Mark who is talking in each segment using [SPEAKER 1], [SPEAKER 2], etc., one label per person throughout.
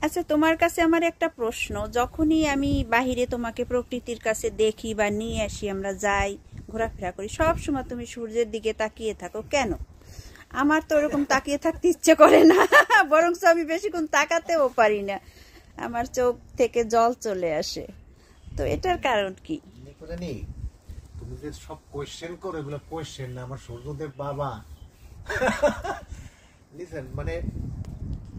[SPEAKER 1] আচ্ছা, তোমার কাছে আমার একটা প্রশ্ন। যখনই আমি বাহিরে তোমাকে প্রকৃতির কাছে দেখি বা নিয়ে আসি, আমরা যাই ঘোরাফেরা করি, সব সময় তুমি সূর্যের দিকে তাকিয়ে থাকো কেন? আমার তো ওরকম তাকিয়ে থাকতে ইচ্ছে করে না, বরং আমি বেশিক্ষণ তাকাতেও পারি না, আমার চোখ থেকে জল চলে আসে। তো এটার কারণ কি?
[SPEAKER 2] তুমি যে সব কোয়েশ্চেন করো, এগুলো কোয়েশ্চেন না, আমার সূর্যদেব বাবা। লিসেন, মানে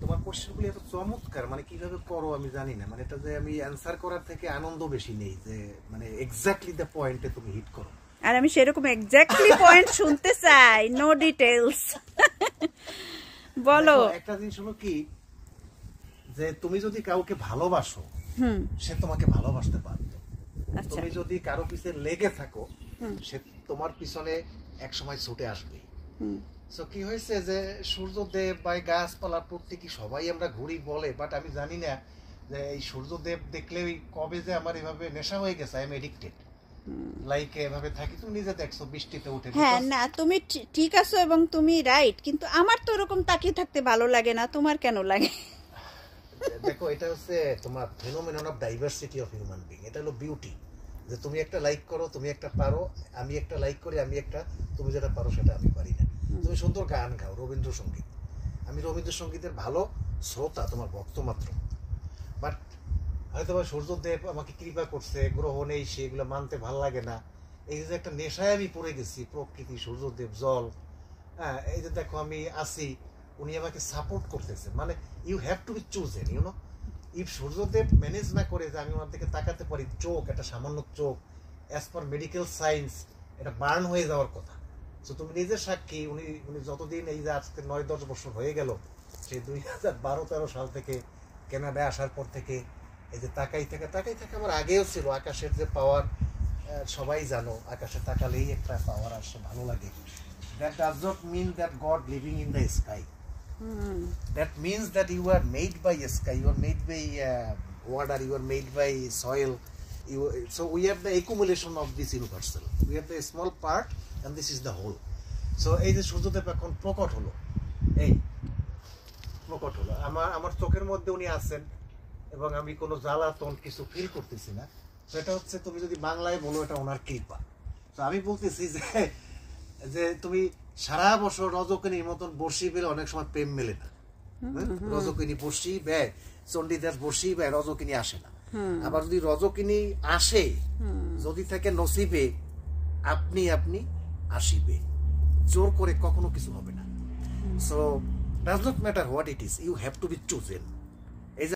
[SPEAKER 2] তোমার কোয়েশ্চেনগুলো এত চমৎকার, মানে কিভাবে করো আমি জানি না, মানে এটা যে আমি অ্যানসার করার থেকে আনন্দ বেশি নেই, যে মানে এক্স্যাক্টলি দ্য পয়েন্টে তুমি হিট করো।
[SPEAKER 1] আর আমি সেরকম এক্স্যাক্টলি পয়েন্ট শুনতে চাই, নো ডিটেইলস। বলো।
[SPEAKER 2] একটা জিনিস হলো কি, যে তুমি যদি কাউকে ভালোবাসো, সে তোমাকে ভালোবাসতে পারবে। তুমি যদি কারো পিছে লেগে থাকো, সে তোমার পিছনে এক সময় ছুটে আসবে। সো কি হয়েছে যে সূর্যদেব বা গাছপালা প্রত্যেকই সবাই আমরা ঘুরি বলে, বাট আমি জানি না যে এই সূর্যদেব দেখলে কবে যে আমার এভাবে নেশা হয়ে গেছে। আই এম এডিক্টেড, লাইক এভাবে থাকি। তুমি নিজে দেখছো বৃষ্টিতে উঠে।
[SPEAKER 1] হ্যাঁ, না তুমি ঠিক আছো এবং তুমি রাইট, কিন্তু আমার তো ওরকম তাকিয়ে থাকতে ভালো লাগে না, তোমার কেন লাগে?
[SPEAKER 2] দেখো, এটা হচ্ছে তোমার phenomenon of diversity of human being. এটা হলো বিউটি, যে তুমি একটা লাইক করো, তুমি একটা পারো, আমি একটা লাইক করি, আমি একটা, তুমি যেটা পারো সেটা আমি পারি না। তুমি সুন্দর গান গাও, রবীন্দ্রসঙ্গীত, আমি রবীন্দ্রসঙ্গীতের ভালো শ্রোতা, তোমার ভক্ত মাত্র। বাট হয়তো সূর্যদেব আমাকে কৃপা করছে, গ্রহ নেই, সেগুলো মানতে ভাল লাগে না। এই যে একটা নেশায় আমি পড়ে গেছি, প্রকৃতি, সূর্যদেব, জল, হ্যাঁ, এই যে দেখো আমি আছি, উনি আমাকে সাপোর্ট করতেছেন। মানে you have to be chosen, you know. If Suryadev manage না করে যে আমি ওনার দিকে তাকাতে পারি, চোখ, একটা সামান্য চোখ, অ্যাজ পার মেডিকেল সায়েন্স এটা বার্ন হয়ে যাওয়ার কথা। তো তুমি নিজের সাক্ষী, উনি উনি যতদিন, এই যে আজকে 9-10 বছর হয়ে গেল, সেই 2012-13 সাল থেকে কানাডায় আসার পর থেকে এই যে তাকাই থাকে আমার আগেও ছিল। আকাশের যে পাওয়ার, সবাই জানো, আকাশে তাকালেই একটা পাওয়ার আসে, ভালো লাগে। That does not mean that God living in the sky. That means that you are made by sky, you are made by water, you are made by soil. So we have the accumulation of this universal. We have the small part and this is the whole. So এই যে সূর্যদেব এখন প্রকট হলো, এই প্রকট হলো আমার চোখের মধ্যে উনি আছেন, এবং আমি কোনো জ্বালাতন কিছু ফিল করতেছি না। সেটা হচ্ছে, তুমি যদি বাংলায় বলো, এটা ওনার কৃপা। তো আমি বলতেছি যে তুমি সারা বছর রজকিনীর মতন বর্ষি পেলে অনেক সময় প্রেম মেলে না। রজকিনী বর্ষি ব্যয়, চণ্ডীদাস বর্ষি ব্যয়, রজকিনী আসে না। আবার যদি রজকিনী আসে, যদি থাকে নসিবে, আপনি আসিবে, জোর করে কখনো কিছু হবে না। So does not matter what it is, you have to be chosen.